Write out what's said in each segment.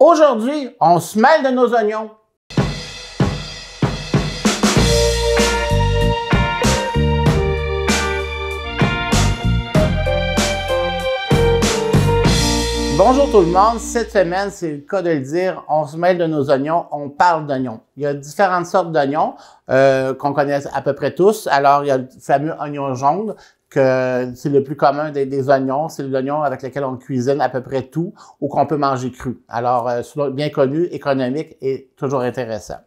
Aujourd'hui, on se mêle de nos oignons. Bonjour tout le monde, cette semaine, c'est le cas de le dire, on se mêle de nos oignons, on parle d'oignons. Il y a différentes sortes d'oignons qu'on connaît à peu près tous. Alors, il y a le fameux oignon jaune, que c'est le plus commun des oignons. C'est l'oignon avec lequel on cuisine à peu près tout ou qu'on peut manger cru. Alors, bien connu, économique et toujours intéressant.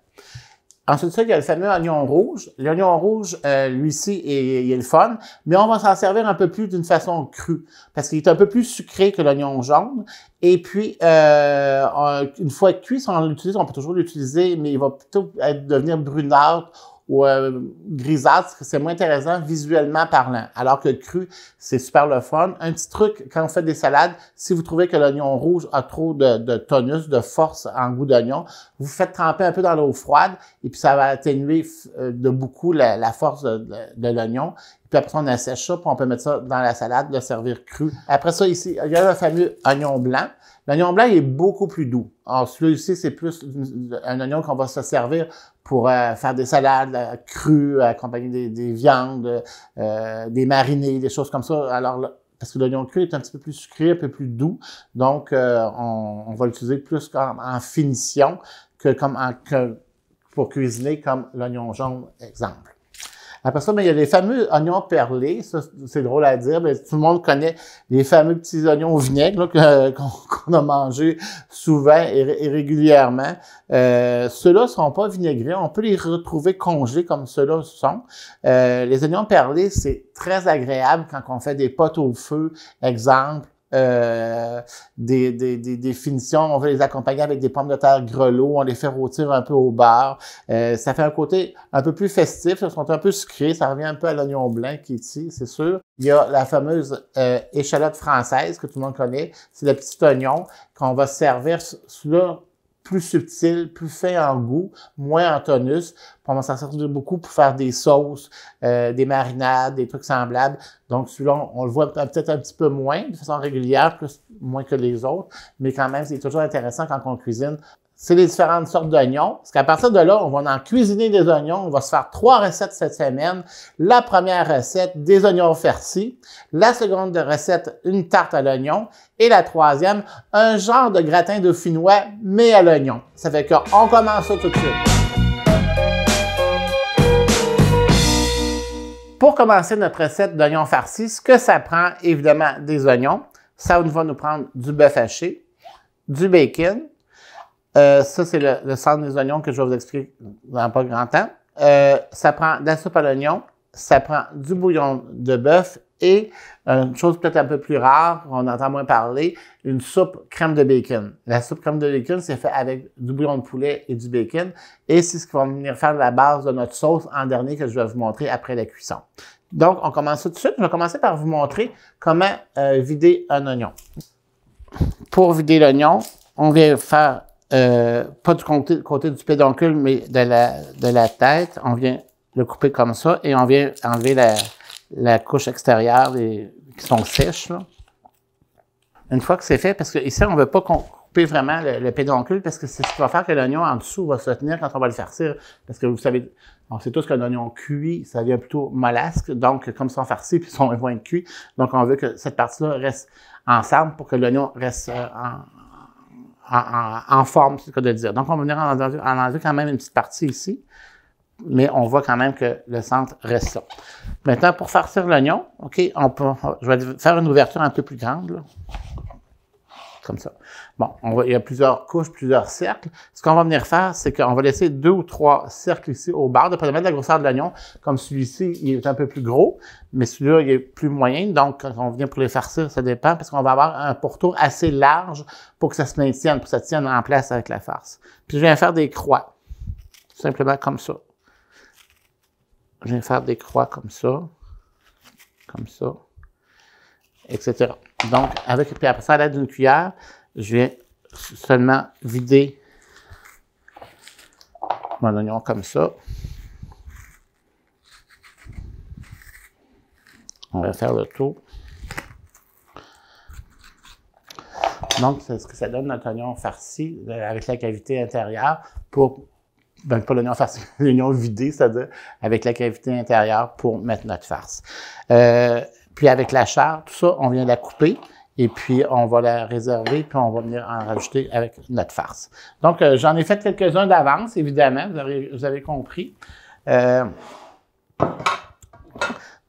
Ensuite, ça, il y a le fameux oignon rouge. L'oignon rouge, lui-ci, il est le fun, mais on va s'en servir un peu plus d'une façon crue, parce qu'il est un peu plus sucré que l'oignon jaune. Et puis, une fois cuit, si on l'utilise, on peut toujours l'utiliser, mais il va plutôt devenir brunâtre ou grisâtre, c'est moins intéressant visuellement parlant. Alors que cru, c'est super le fun. Un petit truc, quand vous faites des salades, si vous trouvez que l'oignon rouge a trop de tonus, de force en goût d'oignon, vous faites tremper un peu dans l'eau froide et puis ça va atténuer de beaucoup la force de l'oignon. Puis après ça, on assèche ça, puis on peut mettre ça dans la salade, le servir cru. Après ça, ici, il y a le fameux oignon blanc. L'oignon blanc il est beaucoup plus doux. Alors, celui-là ici, c'est plus un oignon qu'on va se servir pour faire des salades crues, accompagner des viandes, des marinés, des choses comme ça. Alors, là, parce que l'oignon cru est un petit peu plus sucré, un peu plus doux. Donc, on va l'utiliser plus comme en finition que pour cuisiner comme l'oignon jaune, exemple. Après ça, il y a les fameux oignons perlés. Ça, c'est drôle à dire, mais tout le monde connaît les fameux petits oignons au vinaigre qu'on a mangés souvent et régulièrement. Ceux-là ne sont pas vinaigrés. On peut les retrouver congelés comme ceux-là sont. Les oignons perlés, c'est très agréable quand on fait des potes au feu, exemple. Des finitions, on va les accompagner avec des pommes de terre grelots, on les fait rôtir un peu au beurre. Ça fait un côté un peu plus festif, ils sont un peu sucrés, ça revient un peu à l'oignon blanc qui est ici, c'est sûr. Il y a la fameuse échalote française que tout le monde connaît, c'est le petit oignon qu'on va servir là plus subtil, plus fin en goût, moins en tonus. Puis on va s'en servir beaucoup pour faire des sauces, des marinades, des trucs semblables. Donc celui-là, on le voit peut-être un petit peu moins, de façon régulière, moins que les autres, mais quand même, c'est toujours intéressant quand on cuisine. C'est les différentes sortes d'oignons. Parce qu'à partir de là, on va en cuisiner des oignons. On va se faire 3 recettes cette semaine. La première recette, des oignons farcis. La seconde recette, une tarte à l'oignon. Et la troisième, un genre de gratin dauphinois, mais à l'oignon. Ça fait qu'on commence ça tout de suite. Pour commencer notre recette d'oignons farcis, ce que ça prend, évidemment, des oignons. Ça va nous prendre du bœuf haché, du bacon. Ça, c'est le centre des oignons que je vais vous expliquer dans pas grand temps. Ça prend de la soupe à l'oignon, ça prend du bouillon de bœuf et une chose peut-être un peu plus rare, on entend moins parler, une soupe crème de bacon. La soupe crème de bacon, c'est fait avec du bouillon de poulet et du bacon et c'est ce qui va venir faire la base de notre sauce en dernier que je vais vous montrer après la cuisson. Donc, on commence tout de suite. Je vais commencer par vous montrer comment vider un oignon. Pour vider l'oignon, on vient faire pas du côté du pédoncule, mais de la tête. On vient le couper comme ça et on vient enlever la couche extérieure qui sont sèches. Là. Une fois que c'est fait, parce que ici, on ne veut pas couper vraiment le pédoncule parce que c'est ce qui va faire que l'oignon en dessous va se tenir quand on va le farcir. Parce que vous savez, on sait tous qu'un oignon cuit, ça devient plutôt mollasque. Donc, comme ils sont farcis puis ils sont moins cuits, donc on veut que cette partie-là reste ensemble pour que l'oignon reste en forme, c'est le cas de le dire. Donc, on va venir en enlever quand même une petite partie ici, mais on voit quand même que le centre reste là. Maintenant, pour farcir l'oignon, OK, je vais faire une ouverture un peu plus grande, là. Comme ça. Bon, il y a plusieurs couches, plusieurs cercles. Ce qu'on va venir faire, c'est qu'on va laisser 2 ou 3 cercles ici au bord, dépendamment de la grosseur de l'oignon. Comme celui-ci, il est un peu plus gros, mais celui-là, il est plus moyen. Donc, quand on vient pour les farcir, ça dépend, parce qu'on va avoir un pourtour assez large pour que ça se maintienne, pour que ça tienne en place avec la farce. Puis, je viens faire des croix, tout simplement comme ça. Je viens faire des croix comme ça, etc. Donc, puis après ça, à l'aide d'une cuillère, je viens seulement vider mon oignon comme ça. On va faire le tour. Donc, c'est ce que ça donne notre oignon farci avec la cavité intérieure pour, ben pas l'oignon farci, l'oignon vidé, c'est-à-dire avec la cavité intérieure pour mettre notre farce. Puis avec la chair, tout ça, on vient la couper. Et puis, on va la réserver, puis on va venir en rajouter avec notre farce. Donc, j'en ai fait quelques-uns d'avance, évidemment, vous avez compris.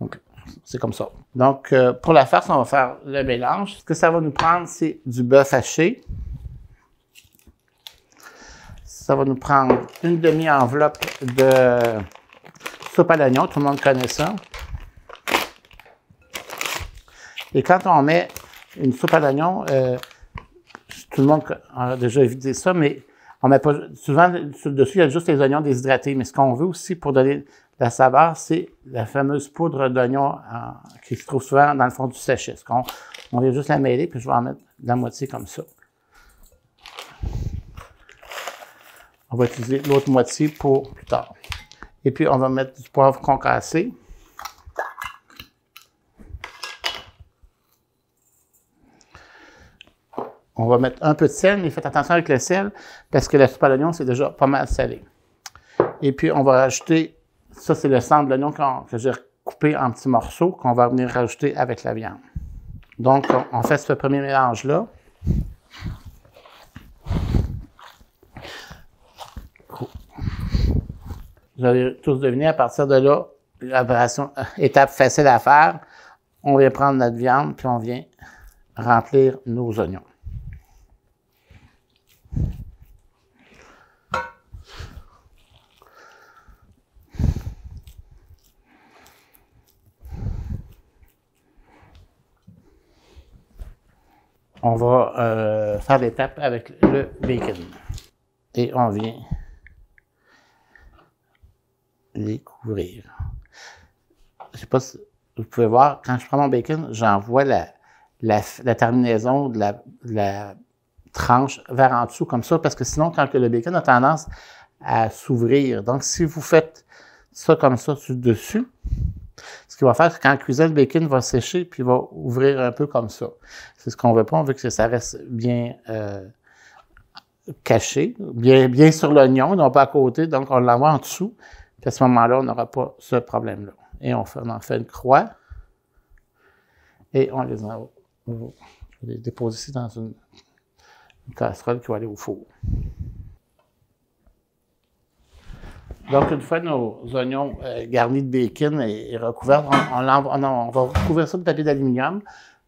Donc, c'est comme ça. Donc, pour la farce, on va faire le mélange. Ce que ça va nous prendre, c'est du bœuf haché. Ça va nous prendre une demi-enveloppe de soupe à l'oignon. Tout le monde connaît ça. Et quand on met une soupe à l'oignon, tout le monde a déjà évité ça, mais on met pas souvent sur le dessus, il y a juste les oignons déshydratés. Mais ce qu'on veut aussi pour donner la saveur, c'est la fameuse poudre d'oignon qui se trouve souvent dans le fond du sachet. On vient juste la mêler, puis je vais en mettre la moitié comme ça. On va utiliser l'autre moitié pour plus tard. Et puis, on va mettre du poivre concassé. On va mettre un peu de sel, mais faites attention avec le sel, parce que la soupe à l'oignon, c'est déjà pas mal salé. Et puis, on va rajouter, ça c'est le centre de l'oignon que j'ai coupé en petits morceaux, qu'on va venir rajouter avec la viande. Donc, on fait ce premier mélange-là. Vous avez tous deviné, à partir de là, l'opération, étape facile à faire, on vient prendre notre viande, puis on vient remplir nos oignons. On va faire l'étape avec le bacon. Et on vient les couvrir. Je ne sais pas si vous pouvez voir, quand je prends mon bacon, j'envoie la terminaison de la tranche vers en dessous comme ça, parce que sinon, quand le bacon a tendance à s'ouvrir. Donc, si vous faites ça comme ça sur le dessus, ce qu'il va faire, c'est que quand cuisine, le bacon va sécher puis il va ouvrir un peu comme ça. C'est ce qu'on veut pas, on veut que ça reste bien caché, bien sur l'oignon, non pas à côté, donc on l'envoie en dessous, puis à ce moment-là, on n'aura pas ce problème-là. Et on en fait une croix, et on les envoie. Je vais les déposer ici dans une casserole qui va aller au four. Donc, une fois nos oignons garnis de bacon et recouverts, on va recouvrir ça de papier d'aluminium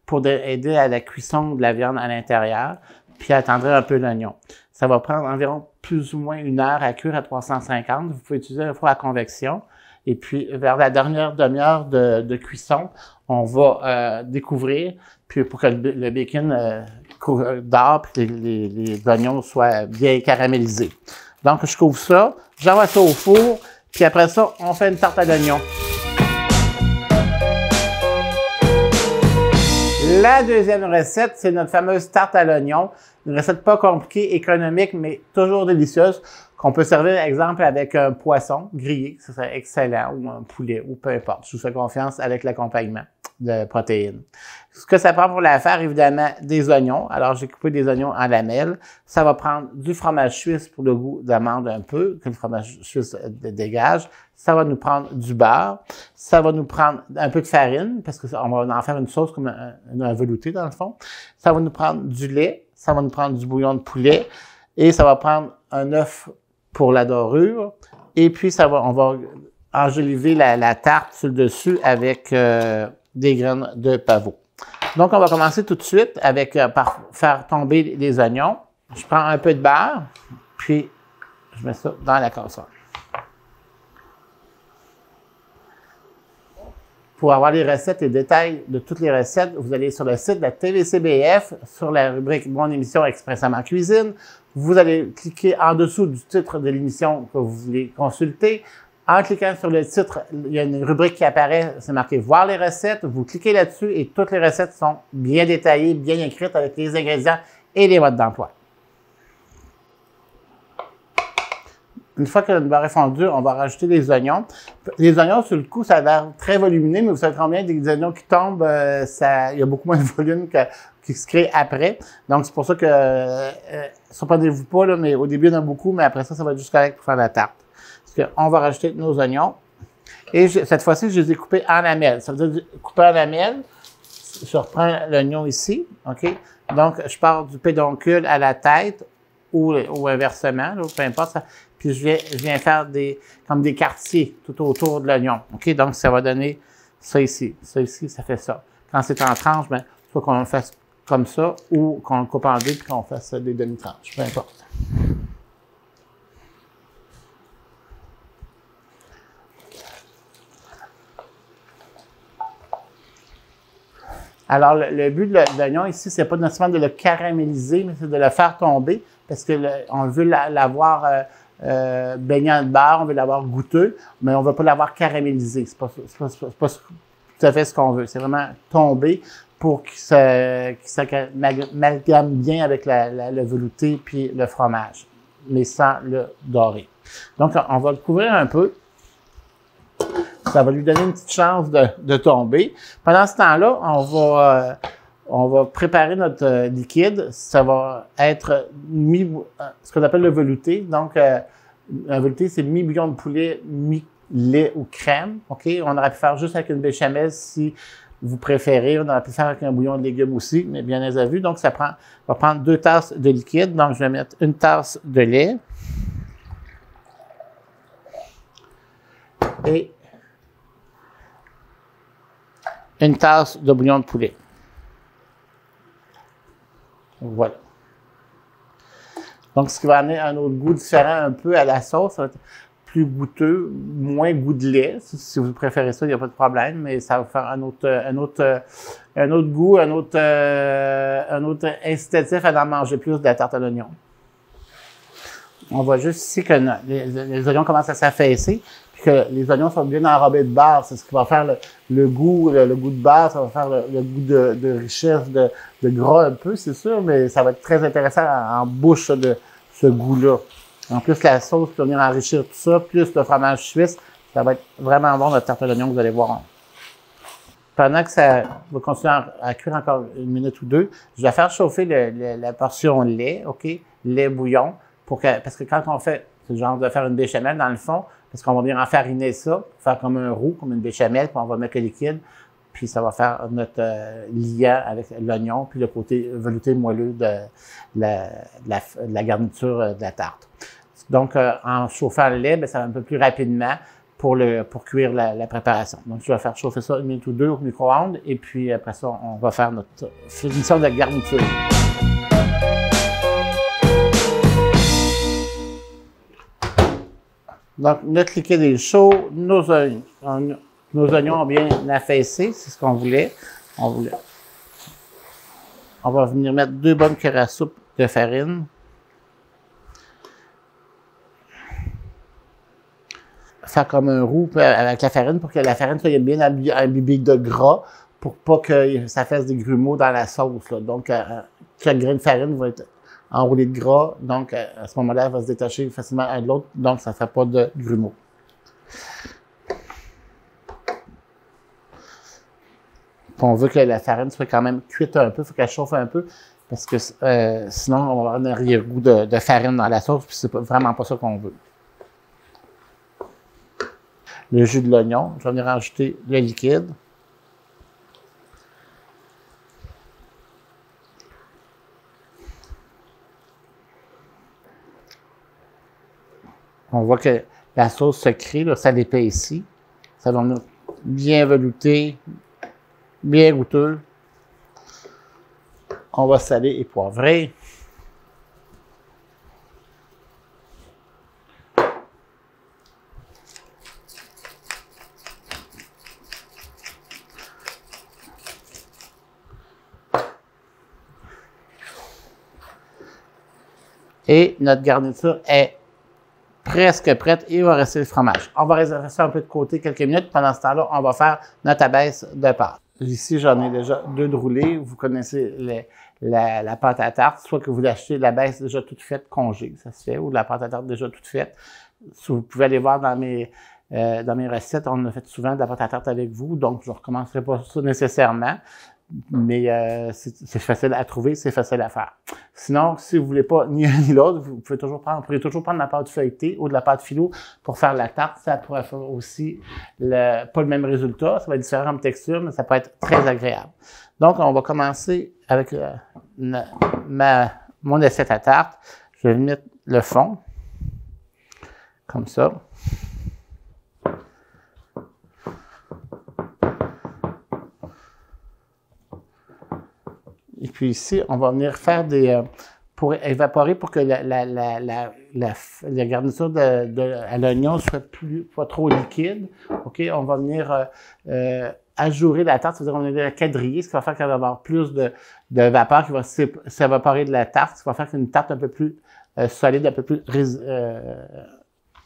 pour aider à la cuisson de la viande à l'intérieur, puis attendrir un peu l'oignon. Ça va prendre environ plus ou moins 1 heure à cuire à 350. Vous pouvez utiliser un four à convection. Et puis, vers la dernière demi-heure de cuisson, on va découvrir, puis pour que le bacon dore, puis que les oignons soient bien caramélisés. Donc, je couvre ça, j'envoie ça au four, puis après ça, on fait une tarte à l'oignon. La deuxième recette, c'est notre fameuse tarte à l'oignon. Une recette pas compliquée, économique, mais toujours délicieuse, qu'on peut servir, par exemple, avec un poisson grillé, ce serait excellent, ou un poulet, ou peu importe. Je vous fais confiance avec l'accompagnement de protéines. Ce que ça prend pour la faire, évidemment, des oignons. Alors, j'ai coupé des oignons en lamelles. Ça va prendre du fromage suisse pour le goût d'amande un peu, que le fromage suisse dégage. Ça va nous prendre du beurre. Ça va nous prendre un peu de farine, parce qu'on va en faire une sauce comme un velouté, dans le fond. Ça va nous prendre du lait. Ça va nous prendre du bouillon de poulet. Et ça va prendre un œuf pour la dorure. Et puis, on va enjoliver la tarte sur le dessus avec des graines de pavot. Donc, on va commencer tout de suite par faire tomber les oignons. Je prends un peu de beurre, puis je mets ça dans la casserole. Pour avoir les recettes et détails de toutes les recettes, vous allez sur le site de la TVCBF, sur la rubrique « Mon émission expressément cuisine ». Vous allez cliquer en dessous du titre de l'émission que vous voulez consulter. En cliquant sur le titre, il y a une rubrique qui apparaît, c'est marqué « Voir les recettes ». Vous cliquez là-dessus et toutes les recettes sont bien détaillées, bien écrites avec les ingrédients et les modes d'emploi. Une fois que le beurre est fondu, on va rajouter les oignons. Les oignons, sur le coup, ça a l'air très volumineux, mais vous savez combien des oignons qui tombent, il y a beaucoup moins de volume qui se crée après. Donc, c'est pour ça que, surprenez-vous pas, là, mais au début, il y en a beaucoup, mais après ça, ça va être juste correct pour faire la tarte. Parce qu'on va rajouter nos oignons. Et cette fois-ci, je les ai coupés en lamelles. Ça veut dire couper en lamelles. Je reprends l'oignon ici, OK? Donc, je pars du pédoncule à la tête ou inversement, là, peu importe. Ça. Puis, je viens faire comme des quartiers tout autour de l'oignon, OK? Donc, ça va donner ça ici. Ça ici, ça fait ça. Quand c'est en tranches, ben, soit qu'on le fasse comme ça ou qu'on le coupe en deux puis qu'on fasse des demi-tranches, peu importe. Alors, le but de l'oignon ici, c'est pas nécessairement de le caraméliser, mais c'est de le faire tomber parce que on veut l'avoir baignant de beurre, on veut l'avoir goûteux, mais on veut pas l'avoir caramélisé. C'est pas tout à fait ce qu'on veut. C'est vraiment tomber pour qu'il s'amalgame bien avec le velouté puis le fromage, mais sans le dorer. Donc, on va le couvrir un peu. Ça va lui donner une petite chance de tomber. Pendant ce temps-là, on va préparer notre liquide. Ça va être ce qu'on appelle le velouté. Donc, un velouté, c'est mi-bouillon de poulet, mi-lait ou crème. OK? On aurait pu faire juste avec une béchamel si vous préférez. On aurait pu faire avec un bouillon de légumes aussi, mais bien les a vus. Donc, on va prendre 2 tasses de liquide. Donc, je vais mettre une tasse de lait. Et une tasse de bouillon de poulet. Voilà. Donc, ce qui va amener un autre goût différent un peu à la sauce, ça va être plus goûteux, moins goût de lait. Si vous préférez ça, il n'y a pas de problème, mais ça va faire un autre goût, un autre incitatif à en manger plus de la tarte à l'oignon. On voit juste ici que les oignons commencent à s'affaisser. Que les oignons sont bien enrobés de beurre, c'est ce qui va faire le goût de beurre, ça va faire le goût de richesse, de gras un peu, c'est sûr, mais ça va être très intéressant en bouche de ce goût-là. En plus, la sauce qui va venir enrichir tout ça, plus le fromage suisse, ça va être vraiment bon, notre tarte à l'oignon, vous allez voir. Pendant que ça va continuer à cuire encore une minute ou deux, je vais faire chauffer la portion lait, OK? Lait bouillon, parce que quand on fait, c'est le genre de faire une béchamel dans le fond, parce qu'on va bien enfariner ça, pour faire comme un roux, comme une béchamel, puis on va mettre le liquide, puis ça va faire notre liant avec l'oignon, puis le côté velouté moelleux de la garniture de la tarte. Donc, en chauffant le lait, bien, ça va un peu plus rapidement pour cuire la préparation. Donc, je vais faire chauffer ça une minute ou deux au micro-ondes, et puis après ça, on va faire notre finition de garniture. Donc, notre liquide est chaud, nos oignons ont bien affaissé, c'est ce qu'on voulait. On va venir mettre 2 bonnes cuillères à soupe de farine. Faire comme un roux avec la farine pour que la farine soit bien imbibée de gras pour pas que ça fasse des grumeaux dans la sauce, là. Donc, chaque grain de farine va être enroulé de gras, donc à ce moment-là, elle va se détacher facilement un de l'autre, donc ça ne fait pas de grumeaux. On veut que la farine soit quand même cuite un peu, il faut qu'elle chauffe un peu, parce que sinon, on va avoir un arrière-goût de farine dans la sauce, puis c'est vraiment pas ça qu'on veut. Le jus de l'oignon, je vais venir rajouter le liquide. On voit que la sauce se crée, là, ça l'épaissit. Ça va bien velouté, bien goûteux. On va saler et poivrer. Et notre garniture est presque prête et il va rester le fromage. On va réserver ça un peu de côté quelques minutes. Pendant ce temps-là, on va faire notre abaisse de pâte. Ici, j'en ai déjà 2 de roulés. Vous connaissez la pâte à tarte. Soit que vous l'achetez l'abaisse déjà toute faite, congée, ça se fait, ou de la pâte à tarte déjà toute faite. Vous pouvez aller voir dans mes recettes, on a fait souvent de la pâte à tarte avec vous, donc je ne recommencerai pas ça nécessairement. mais c'est facile à trouver, c'est facile à faire. Sinon, si vous voulez pas ni l'un ni l'autre, vous pourriez toujours prendre la pâte feuilletée ou de la pâte philo pour faire la tarte. Ça pourrait faire aussi pas le même résultat, ça va être différent comme texture, mais ça peut être très agréable. Donc, on va commencer avec mon assiette à tarte. Je vais mettre le fond, comme ça. Et puis ici, on va venir faire pour évaporer pour que la garniture à l'oignon soit pas trop liquide. OK, on va venir ajourer la tarte, c'est-à-dire on va venir la quadriller, ce qui va faire qu'elle va avoir plus de vapeur qui va s'évaporer de la tarte, ce qui va faire qu'une tarte un peu plus solide, un peu plus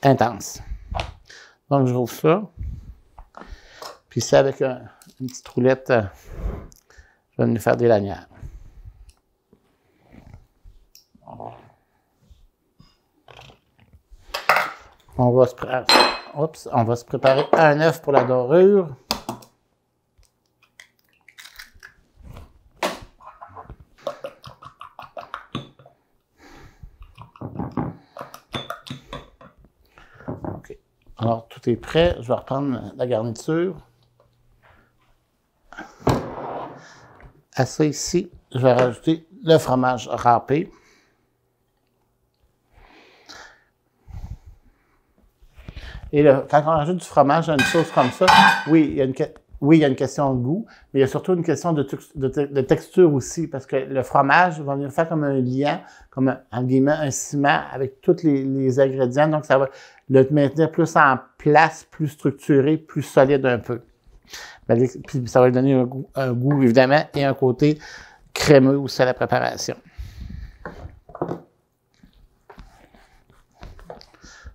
intense. Donc, je rouvre ça. Puis ici, avec une petite roulette, je vais venir faire des lanières. On va se préparer un œuf pour la dorure. OK. Alors, tout est prêt. Je vais reprendre la garniture. À ça ici, je vais rajouter le fromage râpé. Et quand on rajoute du fromage à une sauce comme ça, oui, il y a une question de goût, mais il y a surtout une question de texture aussi, parce que le fromage va venir faire comme un liant, comme en guillemets un ciment avec tous les ingrédients, donc ça va le maintenir plus en place, plus structuré, plus solide un peu. Puis ça va lui donner un goût évidemment et un côté crémeux aussi à la préparation.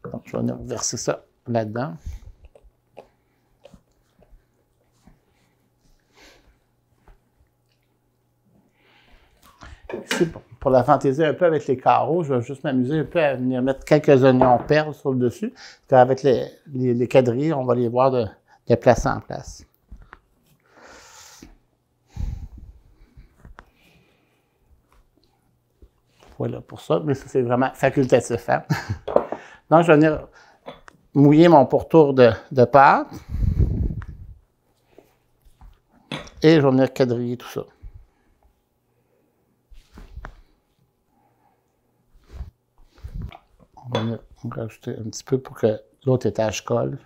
Donc je vais venir verser ça là-dedans. Ici, pour la fantaisie un peu avec les carreaux, je vais juste m'amuser un peu à venir mettre quelques oignons perles sur le dessus. Avec les quadrilles, on va les voir de placer en place. Voilà pour ça, mais ça c'est vraiment facultatif. Hein? Donc, je vais venir mouiller mon pourtour de pâte. Et je vais venir quadriller tout ça. On va venir rajouter un petit peu pour que l'autre étage colle.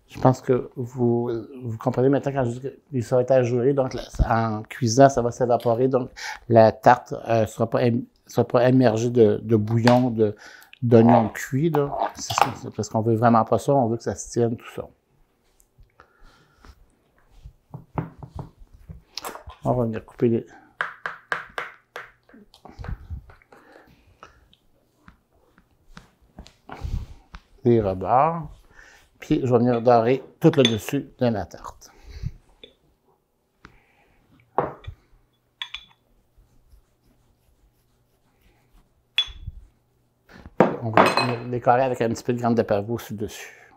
Je pense que vous comprenez maintenant quand je dis que ça va être ajouré, donc en cuisant, ça va s'évaporer, donc la tarte ne sera pas émergée de bouillon, d'oignons cuits. C'est parce qu'on veut vraiment pas ça, on veut que ça se tienne, tout ça. On va venir couper les rebords. Puis, je vais venir dorer tout le dessus de ma tarte. On va venir décorer avec un petit peu de graines de pavot sur-dessus.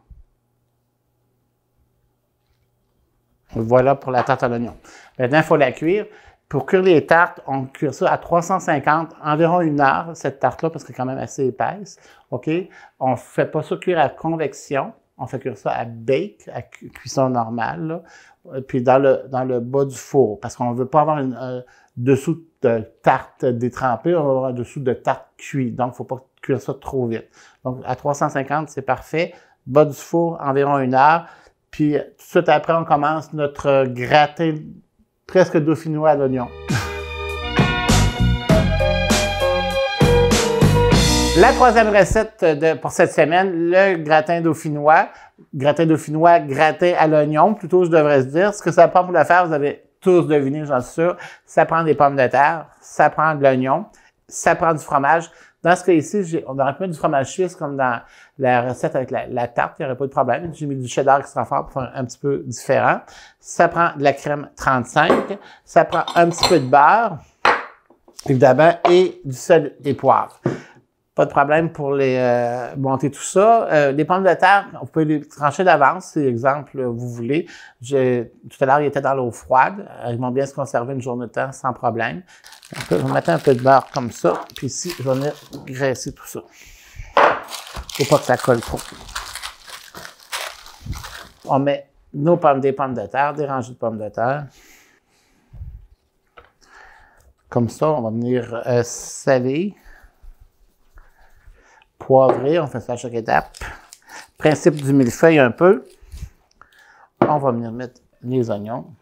Voilà pour la tarte à l'oignon. Maintenant, il faut la cuire. Pour cuire les tartes, on cuire ça à 350, environ 1 heure, cette tarte-là, parce qu'elle est quand même assez épaisse. OK? On ne fait pas ça cuire à convection. On fait cuire ça à bake, à cuisson normale, là, puis dans le bas du four, parce qu'on ne veut pas avoir un dessous de tarte détrempée, on va avoir un dessous de tarte cuit. Donc, il ne faut pas cuire ça trop vite. Donc, à 350, c'est parfait. Bas du four, environ 1 heure. Puis, tout de suite après, on commence notre gratin presque dauphinois à l'oignon. La troisième recette pour cette semaine, le gratin dauphinois. Gratin dauphinois, gratin à l'oignon, plutôt je devrais se dire. Ce que ça prend pour le faire, vous avez tous deviné, j'en suis sûr. Ça prend des pommes de terre, ça prend de l'oignon, ça prend du fromage. Dans ce cas ici, on aurait pu mettre du fromage suisse comme dans la recette avec la tarte, il n'y aurait pas de problème. J'ai mis du cheddar extra fort pour faire un petit peu différent. Ça prend de la crème 35, ça prend un petit peu de beurre, évidemment, et du sel et poivre. Pas de problème pour les monter tout ça. Les pommes de terre, vous pouvez les trancher d'avance, si exemple vous voulez. Tout à l'heure, ils étaient dans l'eau froide. Ils vont bien se conserver une journée de temps sans problème. Je vais mettre un peu de beurre comme ça. Puis ici, je vais venir graisser tout ça. Faut pas que ça colle trop. On met des pommes de terre, des rangées de pommes de terre. Comme ça, on va venir saler. Poivrer, on fait ça à chaque étape. Principe du millefeuille un peu. On va venir mettre les oignons.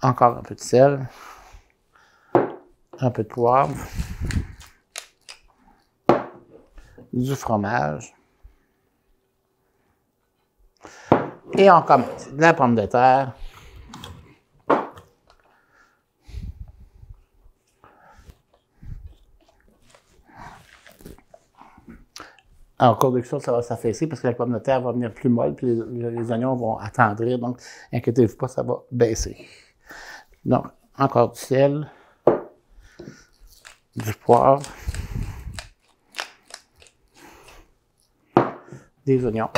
Encore un peu de sel. Un peu de poivre. Du fromage. Et on commence. De la pomme de terre. En cours de cuisson, ça va s'affaisser parce que la pomme de terre va venir plus molle, puis les oignons vont attendrir. Donc, inquiétez-vous pas, ça va baisser. Donc, encore du sel, du poivre, des oignons.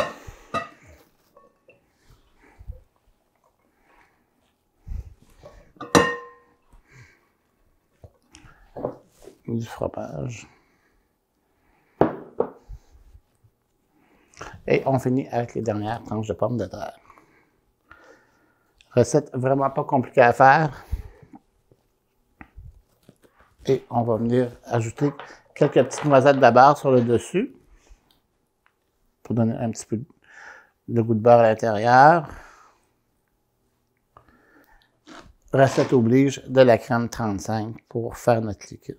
Du fromage. Et on finit avec les dernières tranches de pommes de terre. Recette vraiment pas compliquée à faire. Et on va venir ajouter quelques petites noisettes de beurre sur le dessus. Pour donner un petit peu de goût de beurre à l'intérieur. Recette oblige de la crème 35 pour faire notre liquide.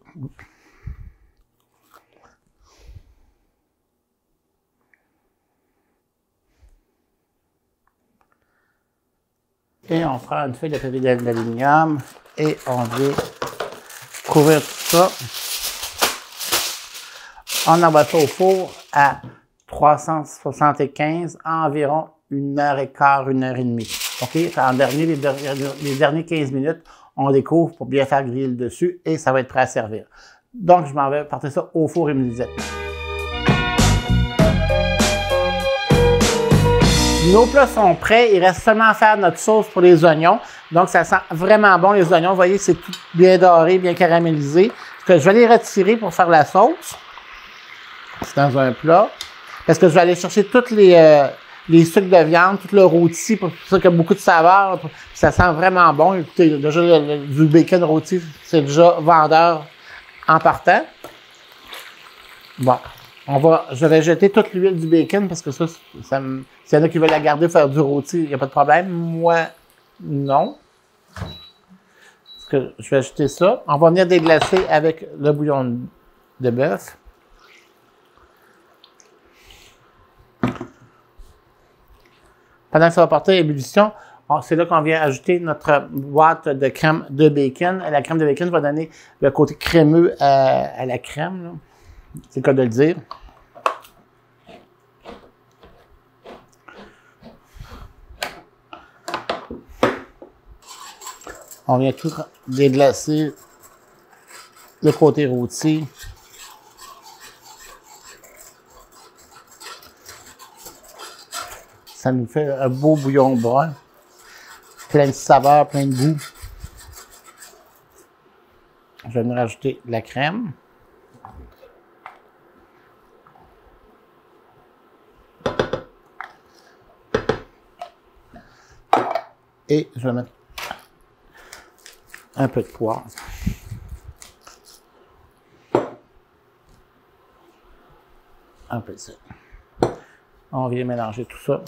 Et on prend une feuille de papier d'aluminium et on vient couvrir tout ça. On envoie ça au four à 375, environ 1h15, 1h30. OK? En dernier, les derniers 15 minutes, on découvre pour bien faire griller le dessus et ça va être prêt à servir. Donc, je m'en vais porter ça au four immédiatement. Nos plats sont prêts. Il reste seulement à faire notre sauce pour les oignons. Donc, ça sent vraiment bon, les oignons. Vous voyez, c'est tout bien doré, bien caramélisé. Je vais les retirer pour faire la sauce. C'est dans un plat. Parce que je vais aller chercher tous les sucres de viande, tout le rôti, pour ça qu'il y a beaucoup de saveur. Ça sent vraiment bon. Écoutez, déjà, du bacon rôti, c'est déjà vendeur en partant. Bon. Je vais jeter toute l'huile du bacon parce que s'il y en a qui veulent la garder, faire du rôti, il n'y a pas de problème. Moi, non. Parce que je vais ajouter ça. On va venir déglacer avec le bouillon de bœuf. Pendant que ça va porter à ébullition, c'est là qu'on vient ajouter notre boîte de crème de bacon. La crème de bacon va donner le côté crémeux à la crème, là. C'est le cas de le dire. On vient tout déglacer le côté rôti. Ça nous fait un beau bouillon brun. Plein de saveurs, plein de goût. Je vais venir rajouter de la crème. Et je vais mettre un peu de poivre. Un peu de sel. On vient mélanger tout ça.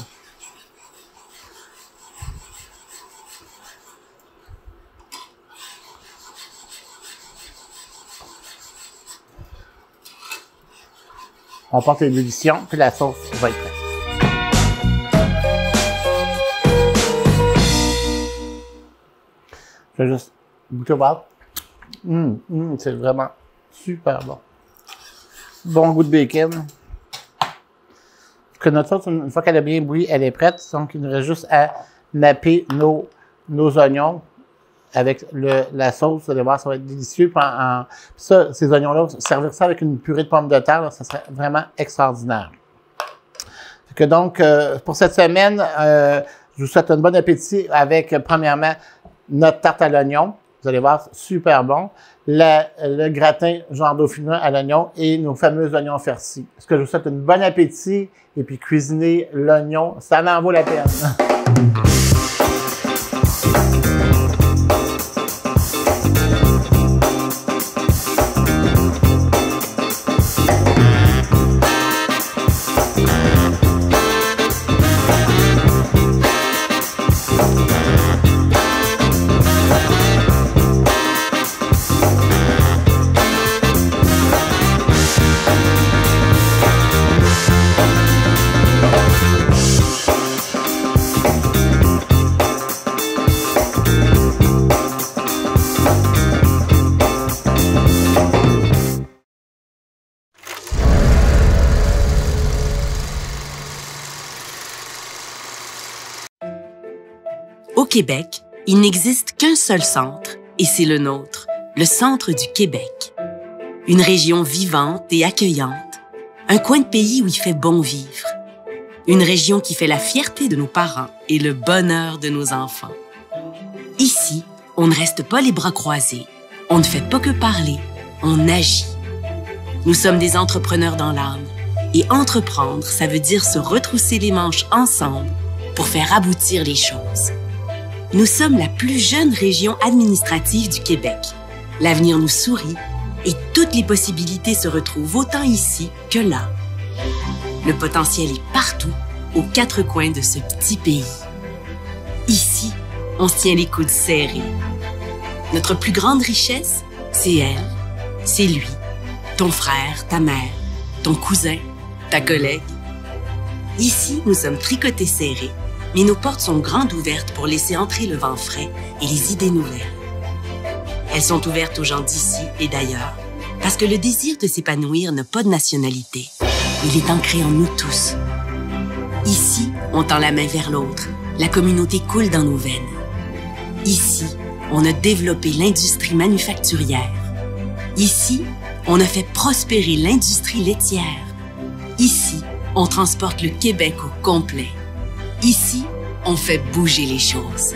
On porte l'ébullition, puis la sauce va être prête. Je vais juste goûter au beurre. C'est vraiment super bon. Bon goût de bacon. que notre sauce, une fois qu'elle a bien bouilli, elle est prête. Donc, il nous reste juste à napper nos oignons avec la sauce. Vous allez voir, ça va être délicieux. Ça, ces oignons-là, servir ça avec une purée de pommes de terre, là, ça serait vraiment extraordinaire. Que donc, pour cette semaine, je vous souhaite un bon appétit avec, premièrement, notre tarte à l'oignon. Vous allez voir, super bon. Le gratin genre dauphinois à l'oignon et nos fameux oignons farcis. Est-ce que je vous souhaite un bon appétit et puis cuisiner l'oignon, ça en vaut la peine. Au Québec, il n'existe qu'un seul centre, et c'est le nôtre, le centre du Québec. Une région vivante et accueillante, un coin de pays où il fait bon vivre. Une région qui fait la fierté de nos parents et le bonheur de nos enfants. Ici, on ne reste pas les bras croisés, on ne fait pas que parler, on agit. Nous sommes des entrepreneurs dans l'âme, et entreprendre, ça veut dire se retrousser les manches ensemble pour faire aboutir les choses. Nous sommes la plus jeune région administrative du Québec. L'avenir nous sourit et toutes les possibilités se retrouvent autant ici que là. Le potentiel est partout, aux quatre coins de ce petit pays. Ici, on se tient les coudes serrés. Notre plus grande richesse, c'est elle, c'est lui, ton frère, ta mère, ton cousin, ta collègue. Ici, nous sommes tricotés serrés, mais nos portes sont grandes ouvertes pour laisser entrer le vent frais et les idées nouvelles. Elles sont ouvertes aux gens d'ici et d'ailleurs, parce que le désir de s'épanouir n'a pas de nationalité. Il est ancré en nous tous. Ici, on tend la main vers l'autre. La communauté coule dans nos veines. Ici, on a développé l'industrie manufacturière. Ici, on a fait prospérer l'industrie laitière. Ici, on transporte le Québec au complet. Ici, on fait bouger les choses.